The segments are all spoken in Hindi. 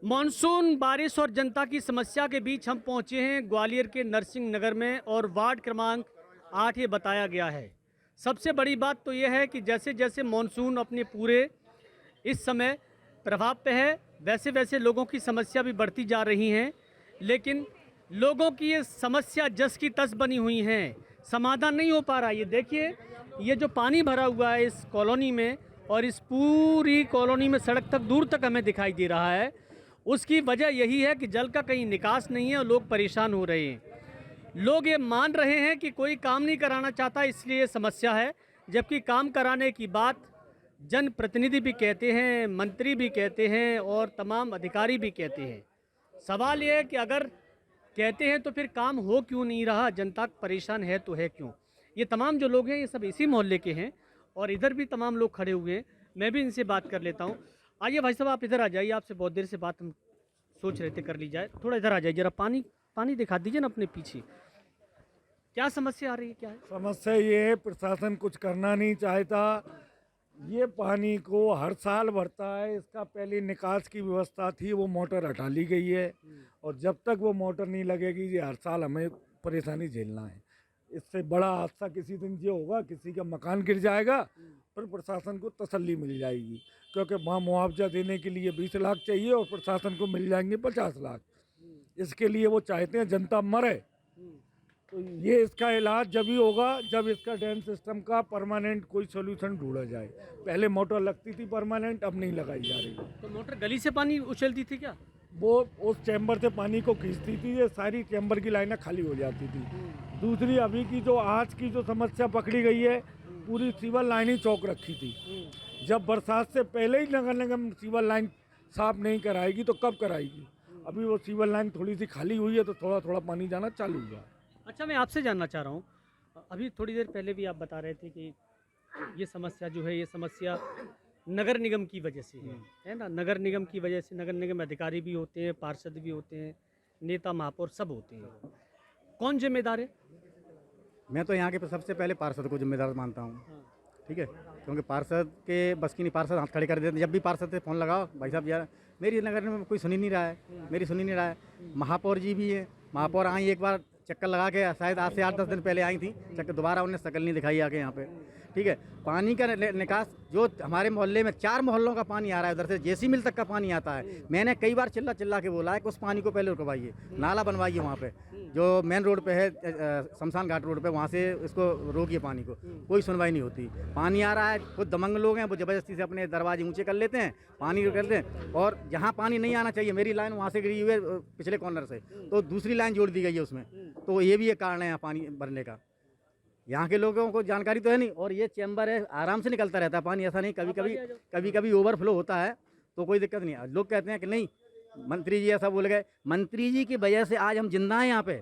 मानसून बारिश और जनता की समस्या के बीच हम पहुंचे हैं ग्वालियर के नरसिंह नगर में और वार्ड क्रमांक 8 ये बताया गया है। सबसे बड़ी बात तो यह है कि जैसे जैसे मानसून अपने पूरे इस समय प्रभाव पे है, वैसे वैसे लोगों की समस्या भी बढ़ती जा रही हैं। लेकिन लोगों की ये समस्या जस की तस बनी हुई हैं, समाधान नहीं हो पा रहा। ये देखिए, ये जो पानी भरा हुआ है इस कॉलोनी में और इस पूरी कॉलोनी में सड़क तक दूर तक हमें दिखाई दे रहा है, उसकी वजह यही है कि जल का कहीं निकास नहीं है और लोग परेशान हो रहे हैं। लोग ये मान रहे हैं कि कोई काम नहीं कराना चाहता, इसलिए ये समस्या है, जबकि काम कराने की बात जनप्रतिनिधि भी कहते हैं, मंत्री भी कहते हैं और तमाम अधिकारी भी कहते हैं। सवाल ये है कि अगर कहते हैं तो फिर काम हो क्यों नहीं रहा, जनता परेशान है तो है क्यों। ये तमाम जो लोग हैं ये सब इसी मोहल्ले के हैं और इधर भी तमाम लोग खड़े हुए हैं। मैं भी इनसे बात कर लेता हूँ। आइए भाई साहब, आप इधर आ जाइए, आपसे बहुत देर से बात हम सोच रहे थे कर ली जाए। थोड़ा इधर आ जाइए, जरा पानी पानी दिखा दीजिए ना अपने पीछे। क्या समस्या आ रही है, क्या है? समस्या ये है, प्रशासन कुछ करना नहीं चाहता। ये पानी को हर साल भरता है। इसका पहले निकास की व्यवस्था थी, वो मोटर हटा ली गई है और जब तक वो मोटर नहीं लगेगी ये हर साल हमें परेशानी झेलना है। इससे बड़ा हादसा किसी दिन ये होगा, किसी का मकान गिर जाएगा, पर प्रशासन को तसल्ली मिल जाएगी, क्योंकि वहाँ मुआवजा देने के लिए 20 लाख चाहिए और प्रशासन को मिल जाएंगे 50 लाख। इसके लिए वो चाहते हैं जनता मरे। तो ये इसका इलाज जब ही होगा जब इसका ड्रेन सिस्टम का परमानेंट कोई सोल्यूशन ढूंढा जाए। पहले मोटर लगती थी परमानेंट, अब नहीं लगाई जा रही। तो मोटर गली से पानी उछलती थी क्या? वो उस चैम्बर से पानी को खींचती थी, ये सारी चैम्बर की लाइनें खाली हो जाती थी। दूसरी अभी की जो आज की जो समस्या पकड़ी गई है, पूरी सीवर लाइन ही चौक रखी थी। जब बरसात से पहले ही नगर निगम सीवर लाइन साफ नहीं कराएगी तो कब कराएगी? अभी वो सीवर लाइन थोड़ी सी खाली हुई है तो थोड़ा थोड़ा पानी जाना चालू हुआ। अच्छा, मैं आपसे जानना चाह रहा हूँ, अभी थोड़ी देर पहले भी आप बता रहे थे कि ये समस्या जो है, ये समस्या नगर निगम की वजह से है ना? नगर निगम की वजह से, नगर निगम अधिकारी भी होते हैं, पार्षद भी होते हैं, नेता महापौर सब होते हैं। कौन जिम्मेदार है? मैं तो यहाँ के सबसे पहले पार्षद को जिम्मेदार मानता हूँ। ठीक है, क्योंकि पार्षद के बस की नहीं, पार्षद हाथ खड़े कर देते। जब भी पार्षद से फ़ोन लगाओ, भाई साहब यार मेरी नगर में कोई सुनी नहीं रहा है, मेरी सुनी नहीं रहा है। महापौर जी भी है, महापौर आई एक बार चक्कर लगा के, शायद आज से 8-10 दिन पहले आई थी चक्कर, दोबारा उन्हें शकल नहीं दिखाई आके यहाँ पे। ठीक है, पानी का निकास जो हमारे मोहल्ले में 4 मोहल्लों का पानी आ रहा है, उधर से जेसी मिल तक का पानी आता है। मैंने कई बार चिल्ला चिल्ला के बोला है कि उस पानी को पहले रुकवाइए, नाला बनवाइए वहाँ पे जो मेन रोड पे है, शमशान घाट रोड पे, वहाँ से इसको रोकिए पानी को। कोई सुनवाई नहीं होती। पानी आ रहा है, खुद दमंग लोग हैं, वो ज़बरदस्ती से अपने दरवाजे ऊँचे कर लेते हैं, पानी करते हैं। और जहाँ पानी नहीं आना चाहिए, मेरी लाइन वहाँ से गिरी हुई है पिछले कॉर्नर से, तो दूसरी लाइन जोड़ दी गई है उसमें। तो ये भी एक कारण है यहाँ पानी भरने का। यहाँ के लोगों को जानकारी तो है नहीं, और ये चैम्बर है, आराम से निकलता रहता है पानी, ऐसा नहीं कभी कभी ओवरफ्लो होता है तो कोई दिक्कत नहीं है। लोग कहते हैं कि नहीं मंत्री जी ऐसा बोल गए, मंत्री जी की वजह से आज हम जिंदा हैं यहाँ पे।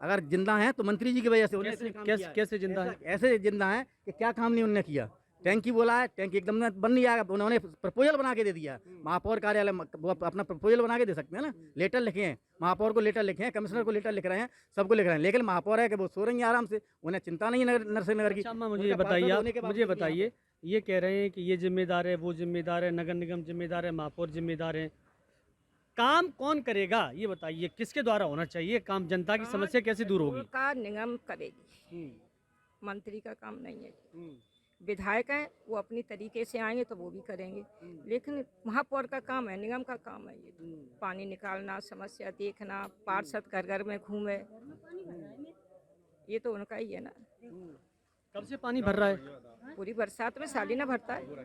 अगर जिंदा हैं तो मंत्री जी की वजह से। कैसे जिंदा है? ऐसे जिंदा हैं कि क्या काम नहीं उन्होंने किया। टैंकी बोला है, टैंकी एकदम बन नहीं आएगा, उन्होंने प्रपोजल बना के दे दिया। महापौर कार्यालय वो अपना प्रपोजल बना के दे सकते हैं ना, लेटर लिखे हैं, महापौर को लेटर लिखे हैं, कमिश्नर को लेटर लिख रहे हैं, सबको लिख रहे हैं, लेकिन महापौर है कि वो सो रही है आराम से, उन्हें चिंता नहीं है नरसिंह नगर की। मुझे बताइए, आप मुझे बताइए, ये कह रहे हैं कि ये जिम्मेदार है, वो जिम्मेदार है, नगर निगम जिम्मेदार है, महापौर जिम्मेदार है, काम कौन करेगा ये बताइए? किसके द्वारा होना चाहिए काम? जनता की समस्या कैसे दूर होगी? का निगम करेगी, मंत्री का काम नहीं है। विधायक हैं, वो अपनी तरीके से आएंगे तो वो भी करेंगे, लेकिन महापौर का काम है, निगम का काम है ये। पानी निकालना, समस्या देखना, पार्षद घर घर में घूमे, ये तो उनका ही है ना। कब से पानी भर रहा है? पूरी बरसात में सालीना भरता है,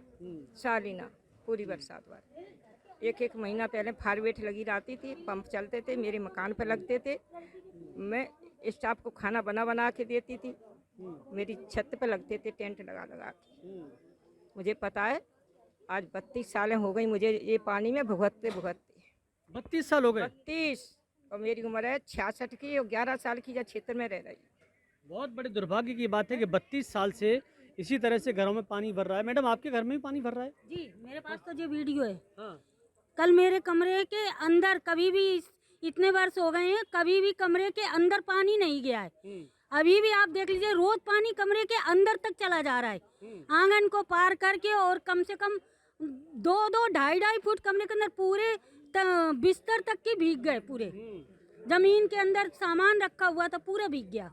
सालीना पूरी बरसात भर। एक महीना पहले फारवेट लगी रहती थी, पंप चलते थे, मेरे मकान पर लगते थे, मैं स्टाफ को खाना बना बना के देती थी, मेरी छत पे लगते थे टेंट लगा लगा के। मुझे पता है, आज 32 सालें हो गई मुझे ये पानी में भुगतते भुगतते। 32 साल हो गए? 32, और मेरी उम्र है 66 की और 11 साल की या क्षेत्र में रह रही। बहुत बड़े दुर्भाग्य की बात है कि 32 साल से इसी तरह से घरों में पानी भर रहा है। मैडम, आपके घर में भी पानी भर रहा है? जी, मेरे पास तो जो वीडियो है। हाँ। कल मेरे कमरे के अंदर कभी भी, इतने वर्ष हो गए हैं, कभी भी कमरे के अंदर पानी नहीं गया है। अभी भी आप देख लीजिए, रोज पानी कमरे के अंदर तक चला जा रहा है, आंगन को पार करके, और कम से कम 2-2, 2.5-2.5 फुट कमरे के अंदर पूरे बिस्तर तक के भीग गए पूरे। जमीन के अंदर सामान रखा हुआ था पूरा भीग गया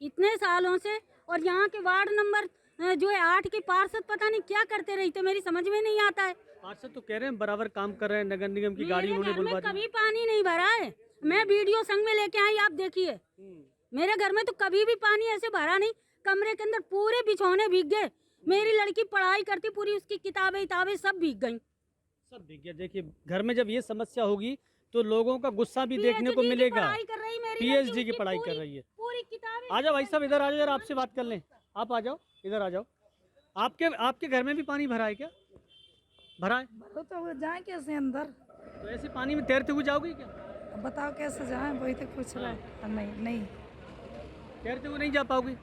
इतने सालों से। और यहाँ के वार्ड नंबर जो है 8 के पार्षद पता नहीं क्या करते रहते, मेरी समझ में नहीं आता है। पार्षद तो कह रहे हैं बराबर काम कर रहे हैं, नगर निगम की गाड़ी मेरे उन्होंने घर में बुलवा दी। कभी पानी नहीं भरा है। मैं वीडियो संग में लेके आई, आप देखिए। मेरे घर में तो कभी भी पानी ऐसे भरा नहीं। कमरे के अंदर पूरे बिछौने भीग गए। मेरी लड़की पढ़ाई करती, पूरी उसकी किताबें सब भीग गई। सब भीग गया। देखिए घर में जब ये समस्या होगी तो लोगों का गुस्सा भी देखने को PhD की मिलेगा। पढ़ाई कर रही मेरी PhD लड़की, की उसकी पढ़ाई कर रही है। पूरी किताबें। आ जाओ भाई साहब, इधर आ जाओ, आपसे बात कर लें। आप आ जाओ, इधर आ जाओ। आपके घर में भी पानी भरा है क्या? भरा है तो वो जाए कैसे अंदर? तो ऐसे पानी में तैरते हुए जाओगे क्या? अब बताओ कैसे जाए, वही तक पूछ रहा है। नहीं तैरते हुए नहीं जा पाओगे?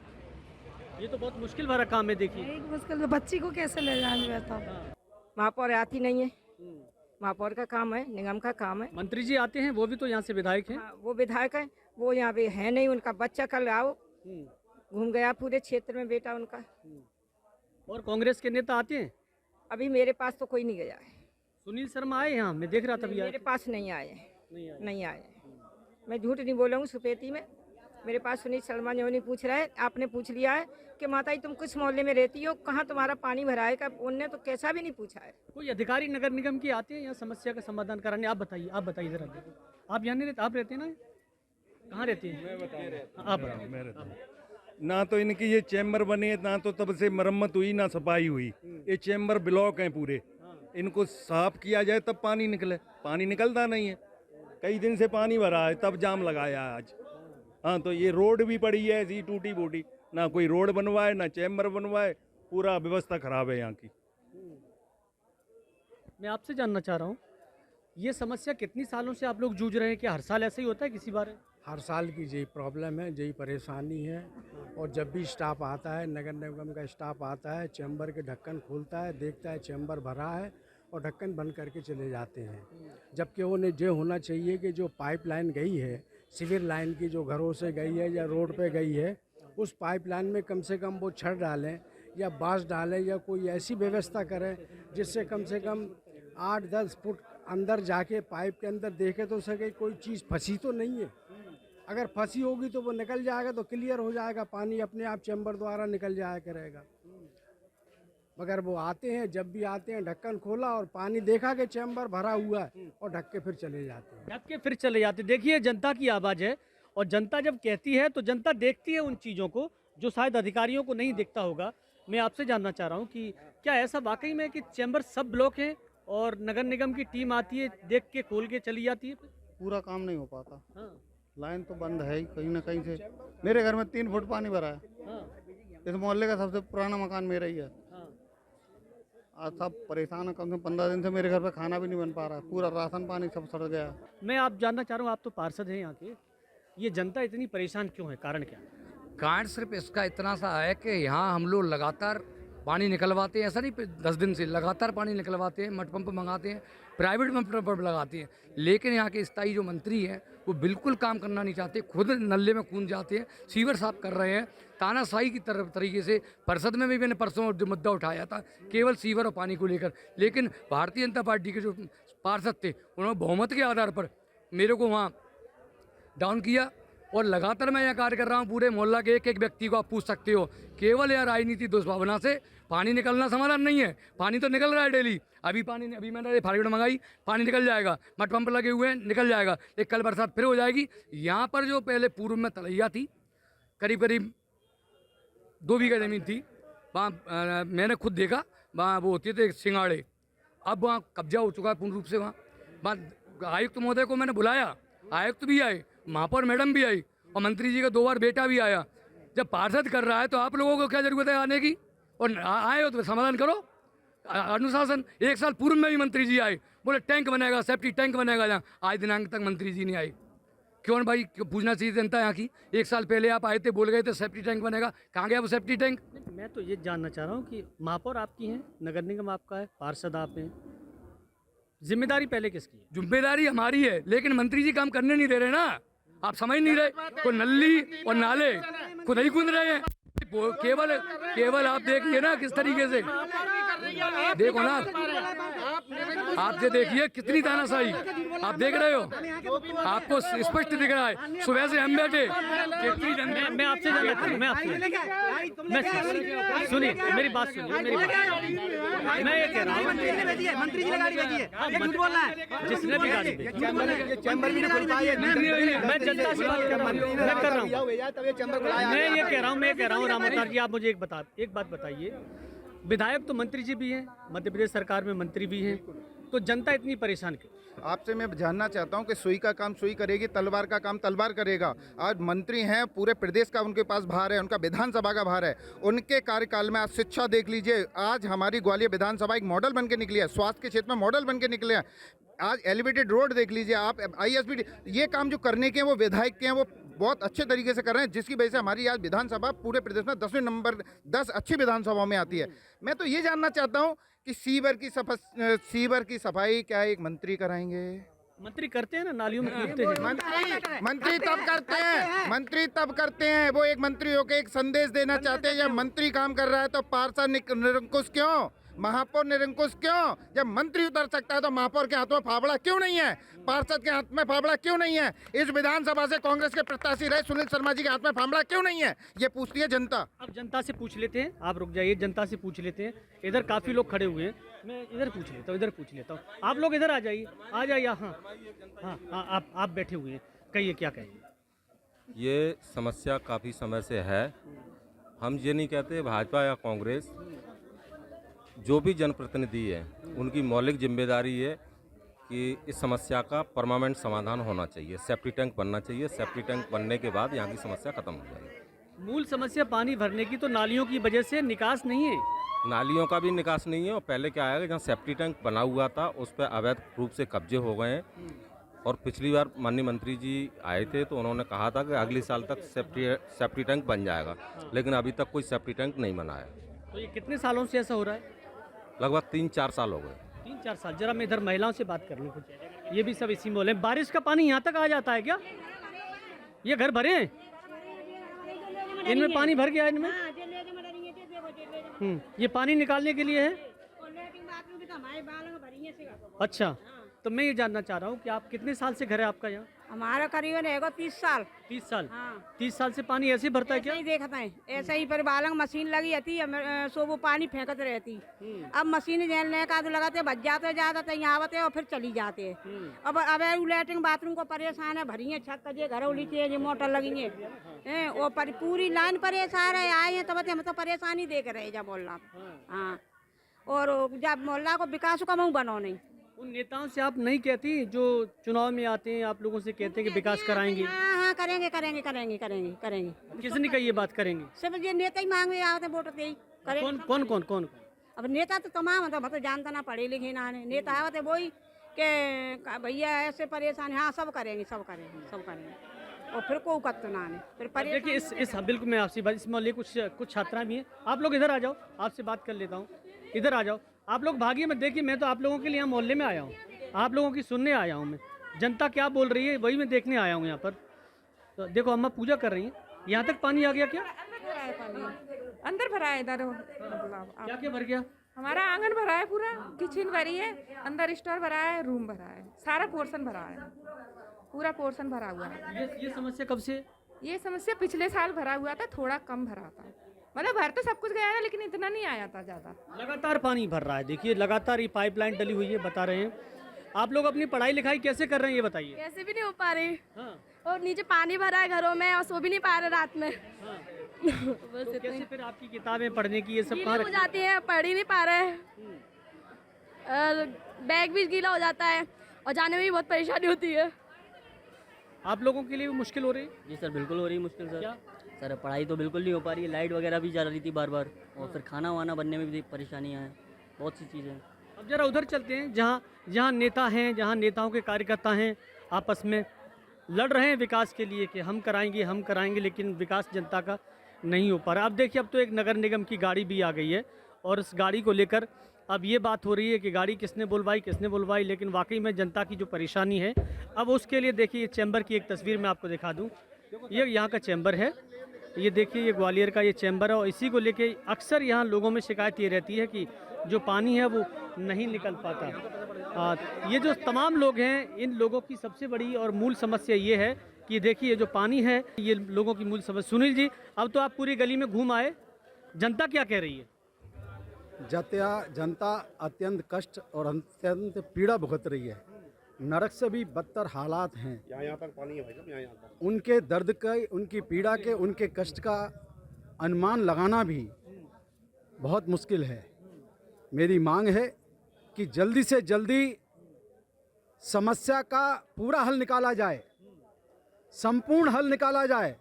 ये तो बहुत मुश्किल भरा काम है। देखिए एक मुश्किल, तो बच्ची को कैसे ले जाएंगे बताओ? महापौर आती नहीं है, महापौर का काम है, निगम का काम है। मंत्री जी आते हैं, वो भी तो यहाँ से विधायक हैं। हाँ, वो विधायक है, वो यहाँ पे है नहीं। उनका बच्चा कल आओ घूम गया पूरे क्षेत्र में, बेटा उनका। और कांग्रेस के नेता आते हैं? अभी मेरे पास तो कोई नहीं गया है। सुनील शर्मा आए यहाँ, मैं देख रहा था। मेरे पास नहीं आए, नहीं आए। मैं झूठ नहीं बोलूँगी। सुपेती में मेरे पास सुनील शर्मा ने नहीं पूछ रहा है। आपने पूछ लिया है कि माता जी तुम किस मोहल्ले में रहती हो, कहाँ तुम्हारा पानी भरा है का? उनने तो कैसा भी नहीं पूछा है। कोई अधिकारी नगर निगम के आते हैं यहाँ समस्या का समाधान कराने? आप बताइए इधर आइए। आप यहाँ नहीं रहते? आप रहते हैं ना? कहाँ रहते हैं? मैं बताऊँ। आप बताओ। मैं रहता हूँ। ना तो इनकी ये चैम्बर बने, ना तो तब से मरम्मत हुई, ना सफाई हुई। ये चैम्बर ब्लॉक हैं पूरे। इनको साफ किया जाए तब पानी निकले। पानी निकलता नहीं है। कई दिन से पानी भरा है, तब जाम लगाया है आज। हाँ, तो ये रोड भी पड़ी है ऐसी टूटी फूटी, ना कोई रोड बनवाए ना चैम्बर बनवाए। पूरा व्यवस्था खराब है यहाँ की। मैं आपसे जानना चाह रहा हूँ, ये समस्या कितनी सालों से आप लोग जूझ रहे हैं? क्या हर साल ऐसा ही होता है किसी बार? हर साल की यही प्रॉब्लम है, यही परेशानी है। और जब भी स्टाफ आता है, नगर निगम का स्टाफ आता है, चैम्बर के ढक्कन खोलता है, देखता है चैम्बर भरा है और ढक्कन बंद करके चले जाते हैं। जबकि उन्हें जो होना चाहिए कि जो पाइपलाइन गई है, सीवर लाइन की जो घरों से गई है या रोड पे गई है, उस पाइपलाइन में कम से कम वो छड़ डालें या बांस डालें या कोई ऐसी व्यवस्था करें जिससे कम से कम 8-10 फुट अंदर जाके पाइप के अंदर देखे तो सके कोई चीज़ फंसी तो नहीं है। अगर फंसी होगी तो वो निकल जाएगा, तो क्लियर हो जाएगा, पानी अपने आप चैम्बर द्वारा निकल जाया करेगा। मगर वो आते हैं, जब भी आते हैं ढक्कन खोला और पानी देखा कि चैम्बर भरा हुआ है और ढक के फिर चले जाते हैं। ढक के फिर चले जाते। देखिए जनता की आवाज़ है, और जनता जब कहती है तो जनता देखती है उन चीज़ों को जो शायद अधिकारियों को नहीं दिखता होगा। मैं आपसे जानना चाह रहा हूँ कि क्या ऐसा वाकई में कि चैम्बर सब ब्लॉक हैं और नगर निगम की टीम आती है, देख के खोल के चली जाती है? पूरा काम नहीं हो पाता। हाँ लाइन तो बंद है ही कहीं ना कहीं से। मेरे घर में 3 फुट पानी भरा है। हाँ इस मोहल्ले का सबसे पुराना मकान मेरा ही है। हाँ। आज सब परेशान है। कम से कम 15 दिन से मेरे घर पे खाना भी नहीं बन पा रहा है। पूरा राशन पानी सब सड़ गया। मैं आप जानना चाह रहा हूँ, आप तो पार्षद हैं यहाँ के, ये जनता इतनी परेशान क्यों है? कारण क्या है? कारण सिर्फ इसका इतना सा है कि यहाँ हम लोग लगातार पानी निकलवाते हैं। ऐसा नहीं 10 दिन से लगातार पानी निकलवाते हैं, मट पंप मंगाते हैं, प्राइवेट मट पंप लगाते हैं। लेकिन यहाँ के स्थायी जो मंत्री हैं वो बिल्कुल काम करना नहीं चाहते, खुद नल्ले में कूद जाते हैं, सीवर साफ कर रहे हैं। तानाशाही की तरीके से परिषद में भी मैंने परसों जो मुद्दा उठाया था केवल सीवर और पानी को लेकर, लेकिन भारतीय जनता पार्टी के जो पार्षद थे उन्होंने बहुमत के आधार पर मेरे को वहाँ डाउन किया। और लगातार मैं यह कार्य कर रहा हूँ। पूरे मोहल्ला के एक एक व्यक्ति को आप पूछ सकते हो। केवल यह राजनीति दुष्भावना से पानी निकलना समाधान नहीं है। पानी तो निकल रहा है डेली। अभी मैंने फार्गेट मंगाई, पानी निकल जाएगा। मट पंप लगे हुए हैं, निकल जाएगा। एक कल बरसात फिर हो जाएगी। यहाँ पर जो पहले पूर्व में तलैया थी, करीब 2 बीघा ज़मीन थी, वहाँ मैंने खुद देखा, वहाँ वो होते थे सिंगाड़े। अब वहाँ कब्जा हो चुका है पूर्ण रूप से। वहाँ आयुक्त महोदय को मैंने बुलाया, आयुक्त भी आए, महापौर मैडम भी आई और मंत्री जी का 2 बार बेटा भी आया। जब पार्षद कर रहा है तो आप लोगों को क्या जरूरत है आने की? और आए हो तो समाधान करो। अनुशासन 1 साल पूर्व में भी मंत्री जी आए, बोले टैंक बनेगा, सेफ्टी टैंक बनेगा। यहाँ आज दिनांक तक मंत्री जी नहीं आए। क्यों भाई? क्यों पूछना चाहिए जनता यहाँ की। 1 साल पहले आप आए थे, बोल गए थे सेफ्टी टैंक बनेगा, कहाँ गया वो सेफ्टी टैंक? मैं तो ये जानना चाह रहा हूँ कि महापौर आपकी हैं, नगर निगम आपका है, पार्षद आप हैं, जिम्मेदारी पहले किसकी है? जिम्मेदारी हमारी है, लेकिन मंत्री जी काम करने नहीं दे रहे ना। आप समझ नहीं रहे। कोई नल्ली और नाले खुद ही कूद रहे हैं। केवल आप देखिए ना किस तरीके से, देखो ना आप ये देखिए कितनी तानाशाही आप देख रहे हो, आपको स्पष्ट दिख रहा है। सुबह से हम बैठे मैं आपसे सुनिए मेरी बात सुनिए, मैं ये कह रहा हूँ मंत्री जी ने गाड़ी भेजी है, झूठ बोल रहा है। जिसने भी गाड़ी भेजी, चैम्बर भी नहीं खुल पाई है। मैं जनता से बात कर रहा हूँ, मैं कर रहा हूँ, मैं ये कह रहा हूँ राम अवतार जी, आप मुझे एक बात बताइए, विधायक तो मंत्री जी भी हैं, मध्य प्रदेश सरकार में मंत्री भी हैं, तो जनता इतनी परेशान क्यों? आपसे मैं जानना चाहता हूं कि सुई का काम सुई करेगी, तलवार का काम तलवार करेगा। आज मंत्री हैं, पूरे प्रदेश का उनके पास भार है, उनका विधानसभा का भार है। उनके कार्यकाल में आज शिक्षा देख लीजिए, आज हमारी ग्वालियर विधानसभा एक मॉडल बन के निकली है, स्वास्थ्य के क्षेत्र में मॉडल बन के निकले हैं। आज एलिवेटेड रोड देख लीजिए आप, ISBT, ये काम जो करने के हैं वो विधायक के हैं, वो बहुत अच्छे तरीके से कर रहे हैं, जिसकी वजह से हमारी आज विधानसभा पूरे प्रदेश में 10वें नंबर 10 अच्छी विधानसभाओं में आती है। मैं तो ये जानना चाहता हूँ कि सीवर की सफाई क्या एक मंत्री कराएंगे? मंत्री करते हैं ना, नालियों में कूदते हैं। मंत्री तब करते हैं, वो एक मंत्री होकर एक संदेश देना चाहते हैं। जब मंत्री काम कर रहा है तो पार्षद निरंकुश क्यों, महापौर निरंकुश क्यों? जब मंत्री उतर सकता है तो महापौर के हाथ में फावड़ा क्यों नहीं है, पार्षद के हाथ में फावड़ा क्यों नहीं है? इस विधानसभा से कांग्रेस के प्रत्याशी रहे सुनील शर्मा जी के हाथ में फावड़ा क्यों नहीं है? ये पूछती है जनता। अब जनता से पूछ लेते हैं, आप रुक जाइए, जनता से पूछ लेते हैं। इधर काफी लोग खड़े हुए हैं, मैं इधर पूछ लेता हूँ, आप लोग इधर आ जाइए, हाँ, आप बैठे हुए हैं, कहिए क्या कहिए। ये समस्या काफ़ी समय से है। हम ये नहीं कहते भाजपा या कांग्रेस, जो भी जनप्रतिनिधि है उनकी मौलिक जिम्मेदारी है कि इस समस्या का परमानेंट समाधान होना चाहिए, सेफ्टी टैंक बनना चाहिए। सेफ्टी टैंक बनने के बाद यहाँ की समस्या खत्म हो जाएगी। मूल समस्या पानी भरने की तो नालियों की वजह से निकास नहीं है, नालियों का भी निकास नहीं है। और पहले क्या है कि जहाँ सेफ्टी टैंक बना हुआ था उस पर अवैध रूप से कब्जे हो गए हैं। और पिछली बार माननीय मंत्री जी आए थे तो उन्होंने कहा था कि अगले साल तक सेफ्टी टैंक बन जाएगा, लेकिन अभी तक कोई सेफ्टी टैंक नहीं बना है। तो ये कितने सालों से ऐसा हो रहा है? लगभग 3-4 साल हो गए। 3-4 साल। जरा मैं इधर महिलाओं से बात कर लूँ कुछ, ये भी सब इसी में बोले। बारिश का पानी यहाँ तक आ जाता है क्या? ये घर भरे हैं, इनमें पानी भर गया इनमें? ये पानी निकालने के लिए है? अच्छा, तो मैं ये जानना चाह रहा हूँ कि आप कितने साल से घर है आपका यहाँ? हमारा करीबन है 30 साल। 30 साल? हाँ। 30 साल से पानी ऐसे ही भरता है क्या? नहीं देखता है, ऐसा ही पर बालंग मशीन लगी रहती, सो वो पानी फेंकत रहती। अब मशीन झेलने का तो लगाते बच जाते ज्यादा, तो यहाँ आते और फिर चली जाते हैं। अब लैट्रिन बाथरूम को परेशान है, भरी है छत कजे घर उलीचे ये मोटर लगी है, वो पूरी लाइन परेशान है। आए हैं तब हम तो परेशानी देख रहे जब मोहल्ला। हाँ, और जब मोहल्ला को विकास का मुँह बनो नहीं। उन नेताओं से आप नहीं कहती जो चुनाव में आते हैं, आप लोगों से कहते हैं कि विकास कराएंगे? हाँ, करेंगे। किसने कही ये बात करेंगे? सब ये नेता ही मांगे आते वोट दे। कौन? अब नेता तो तमाम तो जानता ना, पढ़े लिखे ना, नेता आवते वही के भैया ऐसे परेशान। हाँ, सब करेंगे। और फिर को कत्तो ना फिर देखिए इस बिल्कुल मैं आपसे बात, इस मोहल्ले कुछ छात्राएं भी हैं। आप लोग इधर आ जाओ, आपसे बात कर लेता हूँ। इधर आ जाओ, आप लोग भागिए मत। देखिए मैं तो आप लोगों के लिए यहाँ मोहल्ले में आया हूँ, आप लोगों की सुनने आया हूँ मैं। जनता क्या बोल रही है वही मैं देखने आया हूँ यहाँ पर। तो देखो अम्मा पूजा कर रही हैं, यहाँ तक पानी आ गया क्या? अंदर भरा है इधर, क्या भर गया? हमारा आंगन भरा है, पूरा किचन भरी है, अंदर स्टोर भरा है, रूम भरा है, सारा पोर्शन भरा है, पूरा पोर्शन भरा हुआ है। ये समस्या कब से? ये समस्या पिछले साल भरा हुआ था, थोड़ा कम भरा था, मतलब भर तो सब कुछ गया था लेकिन इतना नहीं आया था ज़्यादा। लगातार पानी भर रहा है, देखिए लगातार ये पाइपलाइन डली हुई है, बता रहे हैं। आप लोग अपनी पढ़ाई लिखाई कैसे कर रहे हैं ये बताइए? कैसे भी नहीं हो पा रही। हाँ। और नीचे पानी भरा है घरों में और सो भी नहीं पा रहे रात में। हाँ। बस तो कैसे फिर आपकी किताबें पढ़ने की ये सब कहाँ हो जाती है, पढ़ ही नहीं पा रहे हैं, और बैग भी गीला हो जाता है और जाने में भी बहुत परेशानी होती है। आप लोगों के लिए भी मुश्किल हो रही है? जी सर, बिल्कुल हो रही है मुश्किल सर। क्या? सर पढ़ाई तो बिल्कुल नहीं हो पा रही है, लाइट वगैरह भी जा रही थी बार बार, और फिर खाना वाना बनने में भी परेशानियाँ हैं, बहुत सी चीज़ें। अब जरा उधर चलते हैं जहाँ नेता हैं, जहाँ नेताओं के कार्यकर्ता हैं, आपस में लड़ रहे हैं विकास के लिए कि हम कराएंगे, लेकिन विकास जनता का नहीं हो पा रहा। अब देखिए अब तो एक नगर निगम की गाड़ी भी आ गई है और इस गाड़ी को लेकर अब ये बात हो रही है कि गाड़ी किसने बुलवाई, लेकिन वाकई में जनता की जो परेशानी है अब उसके लिए देखिए ये चैम्बर की एक तस्वीर मैं आपको दिखा दूँ। ये यहाँ का चैम्बर है, ये देखिए ये ग्वालियर का ये चैम्बर है और इसी को लेके अक्सर यहाँ लोगों में शिकायत ये रहती है कि जो पानी है वो नहीं निकल पाता। ये जो तमाम लोग हैं, इन लोगों की सबसे बड़ी और मूल समस्या ये है कि देखिए जो पानी है, ये लोगों की मूल समस्या। सुनील जी, अब तो आप पूरी गली में घूम आए, जनता क्या कह रही है? जनता अत्यंत कष्ट और अत्यंत पीड़ा भुगत रही है। नरक से भी बदतर हालात हैं। यहाँ तक पानी है भाई साहब, यहाँ तक। उनके दर्द का, उनकी पीड़ा के, उनके कष्ट का अनुमान लगाना भी बहुत मुश्किल है। मेरी मांग है कि जल्दी से जल्दी समस्या का पूरा हल निकाला जाए, संपूर्ण हल निकाला जाए।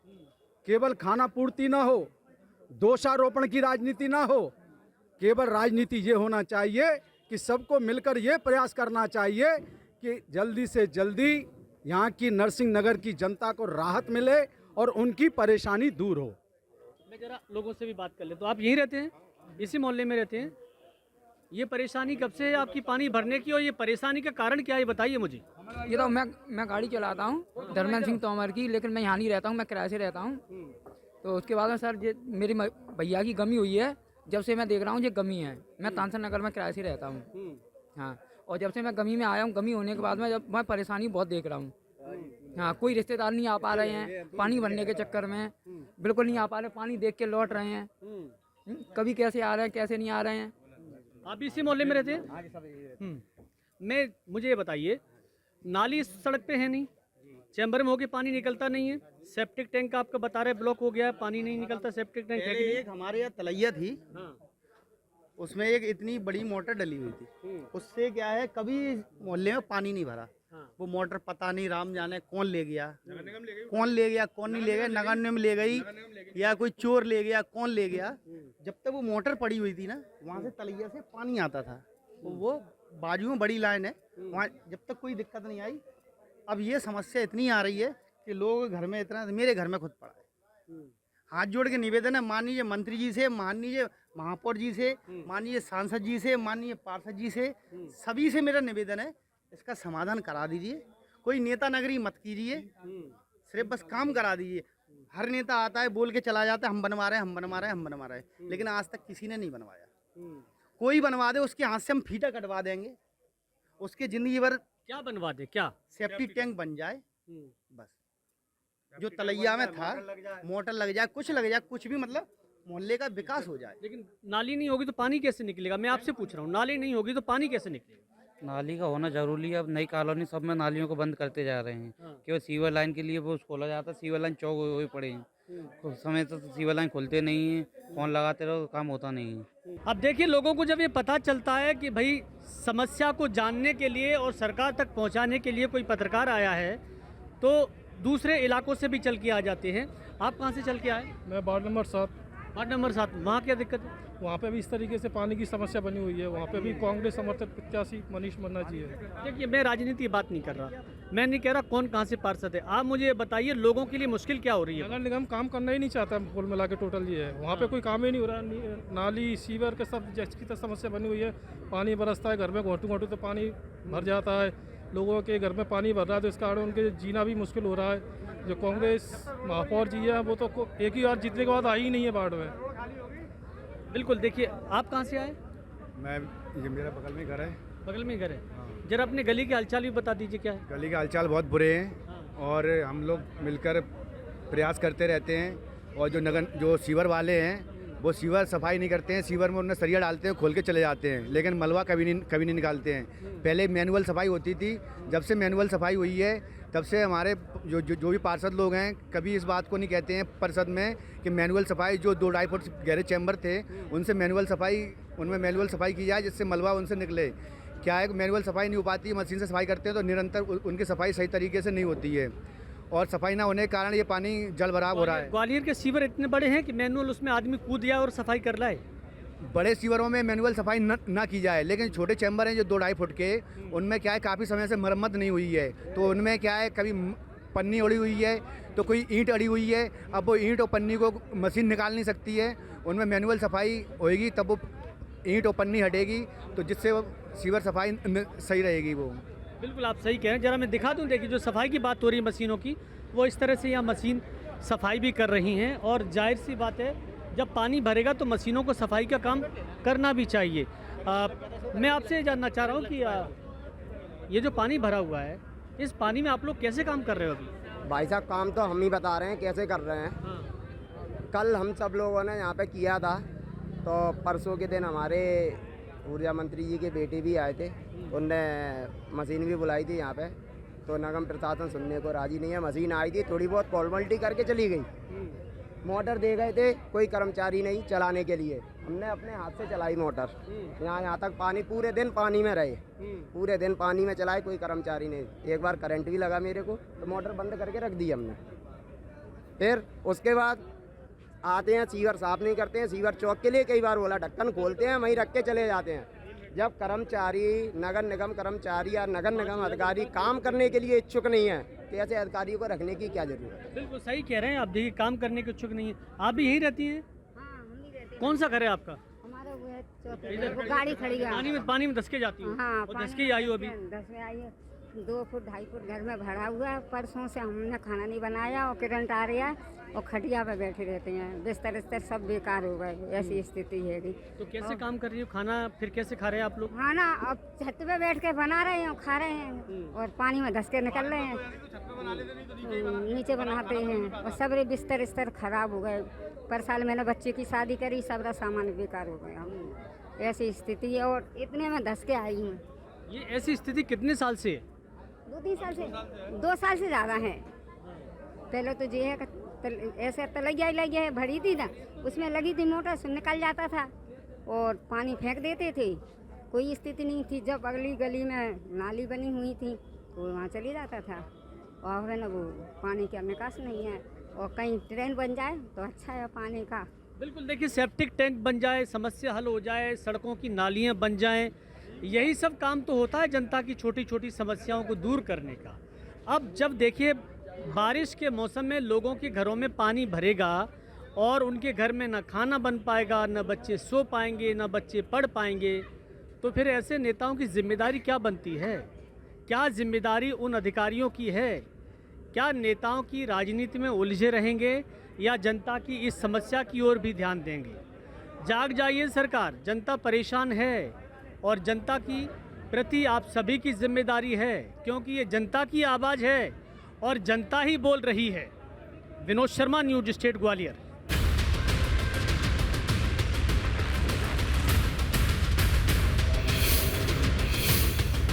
केवल खाना पूर्ति ना हो, दोषारोपण की राजनीति ना हो, केवल राजनीति ये होना चाहिए कि सबको मिलकर ये प्रयास करना चाहिए कि जल्दी से जल्दी यहाँ की नरसिंह नगर की जनता को राहत मिले और उनकी परेशानी दूर हो। मैं जरा लोगों से भी बात कर ले। तो आप यहीं रहते हैं, इसी मोहल्ले में रहते हैं? ये परेशानी कब से है आपकी पानी भरने की, और ये परेशानी का कारण क्या है, बताइए मुझे। ये तो मैं गाड़ी चलाता हूँ धर्मेंद्र सिंह तोमर की, लेकिन मैं यहाँ नहीं रहता हूँ, मैं किराए से रहता हूँ। तो उसके बाद में सर ये मेरी भैया की गमी हुई है, जब से मैं देख रहा हूँ ये गमी है। मैं तानसेन नगर में किराए से रहता हूँ, हाँ। और जब से मैं गमी में आया हूँ, गमी होने के बाद में जब मैं परेशानी बहुत देख रहा हूँ, हाँ। कोई रिश्तेदार नहीं आ पा रहे हैं पानी भरने के चक्कर में, बिल्कुल नहीं आ पा रहे, पानी देख के लौट रहे हैं। कभी कैसे आ रहे हैं, कैसे नहीं आ रहे हैं। आप इसी मोहल्ले में रहते हैं? मुझे ये बताइए, नाली इस सड़क पे है नहीं, चैम्बर में होके पानी निकलता नहीं है, सेप्टिक टैंक आपका बता रहे ब्लॉक हो गया है, पानी नहीं निकलता, सेप्टिक टैंक है कि नहीं? एक हमारे यहाँ तलैया थी, उसमें एक इतनी बड़ी मोटर डली हुई थी। उससे क्या है, कभी मोहल्ले में पानी नहीं भरा। वो मोटर पता नहीं राम जाने कौन ले गया, कौन ले गया, कौन नहीं ले गया, नगर निगम ले गई या कोई चोर ले गया, कौन ले गया। जब तक वो मोटर पड़ी हुई थी ना, वहाँ से तलैया से पानी आता था। वो बाजू में बड़ी लाइन है, वहाँ जब तक कोई दिक्कत नहीं आई। अब ये समस्या इतनी आ रही है कि लोग घर में इतना, मेरे घर में खुद पड़ा है। हाथ जोड़ के निवेदन है माननीय मंत्री जी से, माननीय महापौर जी से, माननीय सांसद जी से, माननीय पार्षद जी से, सभी से मेरा निवेदन है, इसका समाधान करा दीजिए। कोई नेता नगरी मत कीजिए, सिर्फ बस काम करा दीजिए। हर नेता आता है, बोल के चला जाता है, हम बनवा रहे हैं, हम बनवा रहे हैं, हम बनवा रहे हैं, लेकिन आज तक किसी ने नहीं बनवाया। कोई बनवा दे, उसके हाथ से हम फीता कटवा देंगे, उसके जिंदगी भर। क्या बनवा दे? क्या? सेफ्टी टैंक बन जाए बस। जो तलैया में था, मोटर लग जाए, कुछ लग जाए, कुछ भी, मतलब मोहल्ले का विकास हो जाए। लेकिन नाली नहीं होगी तो पानी कैसे निकलेगा? मैं आपसे पूछ रहा हूँ, नाली नहीं होगी तो पानी कैसे निकलेगा? नाली का होना जरूरी है। अब नई कॉलोनी सब में नालियों को बंद करते जा रहे हैं। केवल सीवर लाइन के लिए वो खोला जाता है, सीवर लाइन चौक हुए पड़े हैं, कुछ समय तक सीवर लाइन खुलते नहीं है, फोन लगाते रहो, काम होता नहीं है। अब देखिए, लोगों को जब ये पता चलता है कि भाई समस्या को जानने के लिए और सरकार तक पहुंचाने के लिए कोई पत्रकार आया है, तो दूसरे इलाकों से भी चल के आ जाते हैं। आप कहाँ से चल के आए? मैं वार्ड नंबर 7। वार्ड नंबर 7, वहाँ क्या दिक्कत है? वहाँ पे भी इस तरीके से पानी की समस्या बनी हुई है। वहाँ पे भी कांग्रेस समर्थित प्रत्याशी मनीष मन्ना जी है। देखिए, मैं राजनीति की बात नहीं कर रहा, मैं नहीं कह रहा कौन कहाँ से पार्षद है। आप मुझे बताइए, लोगों के लिए मुश्किल क्या हो रही है? नगर निगम काम करना ही नहीं चाहता, कुल मिला के टोटल ये है। वहाँ पे कोई काम ही नहीं हो रहा। नाली सीवर के सब जिसकी तो समस्या बनी हुई है। पानी बरसता है घर में, घोटू घोटू तो पानी भर जाता है। लोगों के घर में पानी भर रहा है, तो इस कारण उनके जीना भी मुश्किल हो रहा है। जो कांग्रेस महापौर जी है, वो तो एक ही बार जीतने के बाद आई ही नहीं है वार्ड में। बिल्कुल। देखिए, आप कहाँ से आए? मैं, ये मेरा बगल में घर है। बगल में घर है? जरा अपने गली के हालचाल भी बता दीजिए, क्या है? गली के हालचाल बहुत बुरे हैं और हम लोग मिलकर प्रयास करते रहते हैं। और जो सीवर वाले हैं, वो सीवर सफाई नहीं करते हैं। सीवर में उन्हें सरिया डालते हैं, खोल के चले जाते हैं, लेकिन मलबा कभी नहीं निकालते हैं। पहले मैनुअल सफाई होती थी, जब से मैनुअल सफाई हुई है तब से हमारे जो भी पार्षद लोग हैं, कभी इस बात को नहीं कहते हैं परिषद में कि मैनुअल सफाई, जो 2-2.5 फुट गहरे चैम्बर थे, उनमें मैनुअल सफाई की जाए, जिससे मलबा उनसे निकले। क्या है, मैनुअल सफाई नहीं हो पाती, मशीन से सफाई करते हैं तो निरंतर उनकी सफाई सही तरीके से नहीं होती है, और सफाई ना होने के कारण ये पानी जल भराव हो रहा है। ग्वालियर के सीवर इतने बड़े हैं कि मैनुअल उसमें आदमी कूद जाए और सफाई कर लाए। बड़े सीवरों में मैनुअल सफाई ना की जाए, लेकिन छोटे चैम्बर हैं जो 2-2.5 फुट के, उनमें क्या है, काफ़ी समय से मरम्मत नहीं हुई है, तो उनमें क्या है, कभी पन्नी अड़ी हुई है तो कोई ईंट अड़ी हुई है। अब वो ईंट और पन्नी को मशीन निकाल नहीं सकती है, उनमें मैनुअल सफाई होएगी तब वो ईंट और पन्नी हटेगी, तो जिससे वो सीवर सफाई सही रहेगी। वो बिल्कुल आप सही कह रहे हैं। जरा मैं दिखा दूँ, देखिए जो सफाई की बात हो रही है मशीनों की, वो इस तरह से यहाँ मशीन सफाई भी कर रही हैं, और जाहिर सी बात है, जब पानी भरेगा तो मशीनों को सफाई का काम करना भी चाहिए। मैं आपसे जानना चाह रहा हूँ कि ये जो पानी भरा हुआ है, इस पानी में आप लोग कैसे काम कर रहे हो अभी? भाई साहब काम तो हम ही बता रहे हैं कैसे कर रहे हैं। कल हम सब लोगों ने यहाँ पे किया था, तो परसों के दिन हमारे ऊर्जा मंत्री जी के बेटे भी आए थे, उनने मशीन भी बुलाई थी यहाँ पे, तो निगम प्रशासन सुनने को राजी नहीं है। मशीन आई थी, थोड़ी बहुत फॉर्मेलिटी करके चली गई, मोटर दे गए थे, कोई कर्मचारी नहीं चलाने के लिए। हमने अपने हाथ से चलाई मोटर, यहाँ तक पानी पूरे दिन पानी में रहे, पूरे दिन पानी में चलाए, कोई कर्मचारी नहीं। एक बार करंट भी लगा मेरे को, तो मोटर बंद करके रख दी हमने। फिर उसके बाद आते हैं, सीवर साफ नहीं करते हैं, सीवर चौक के लिए कई बार बोला ढक्कन खोलते हैं, वहीं रख के चले जाते हैं। जब कर्मचारी, नगर निगम कर्मचारी या नगर निगम अधिकारी काम करने के लिए इच्छुक नहीं है, तो ऐसे अधिकारियों को रखने की क्या जरूरत है? बिल्कुल सही कह रहे हैं आप। देखिए काम करने के इच्छुक नहीं है। आप भी यहीं रहती हैं? कौन सा घर है आपका? हमारा वो है चौथे, वो गाड़ी खड़ी है। पानी में धसके जाती हूँ। हाँ, और धसके ही आई हो अभी? 10 में आई है, 2 फुट 2.5 फुट घर में भरा हुआ है। परसों से हमने खाना नहीं बनाया और करंट आ रहा है और खटिया पे बैठे रहते हैं, बिस्तर सब बेकार हो गए, ऐसी स्थिति है। तो कैसे काम कर रही हो? खाना फिर कैसे खा रहे हैं आप लोग? खाना अब छत पे बैठ के बना रहे हैं और खा रहे हैं, और पानी में धस के निकल रहे हैं, नीचे बनाते हैं, और सब बिस्तर खराब हो गए। पर साल मैंने बच्चे की शादी करी, सब सामान बेकार हो गया, ऐसी स्थिति है। और इतने में धस के आई हूँ। ये ऐसी स्थिति कितने साल से है? 2-3 साल से, 2 साल से ज़्यादा है। पहले तो ये है ऐसे तलैया है भरी थी ना, उसमें लगी थी मोटर से निकल जाता था और पानी फेंक देते थे, कोई स्थिति नहीं थी। जब अगली गली में नाली बनी हुई थी तो वहाँ चली जाता था, और है ना वो पानी का निकास नहीं है। और कहीं ट्रेन बन जाए तो अच्छा है पानी का। बिल्कुल, देखिए सेप्टिक टैंक बन जाए, समस्या हल हो जाए, सड़कों की नालियाँ बन जाएँ, यही सब काम तो होता है जनता की छोटी छोटी समस्याओं को दूर करने का। अब जब देखिए बारिश के मौसम में लोगों के घरों में पानी भरेगा और उनके घर में न खाना बन पाएगा, न बच्चे सो पाएंगे, न बच्चे पढ़ पाएंगे, तो फिर ऐसे नेताओं की जिम्मेदारी क्या बनती है? क्या जिम्मेदारी उन अधिकारियों की है? क्या नेताओं की राजनीति में उलझे रहेंगे या जनता की इस समस्या की ओर भी ध्यान देंगे? जाग जाइए सरकार, जनता परेशान है और जनता की प्रति आप सभी की जिम्मेदारी है, क्योंकि ये जनता की आवाज़ है और जनता ही बोल रही है। Vinod Sharma, news state Gwalior.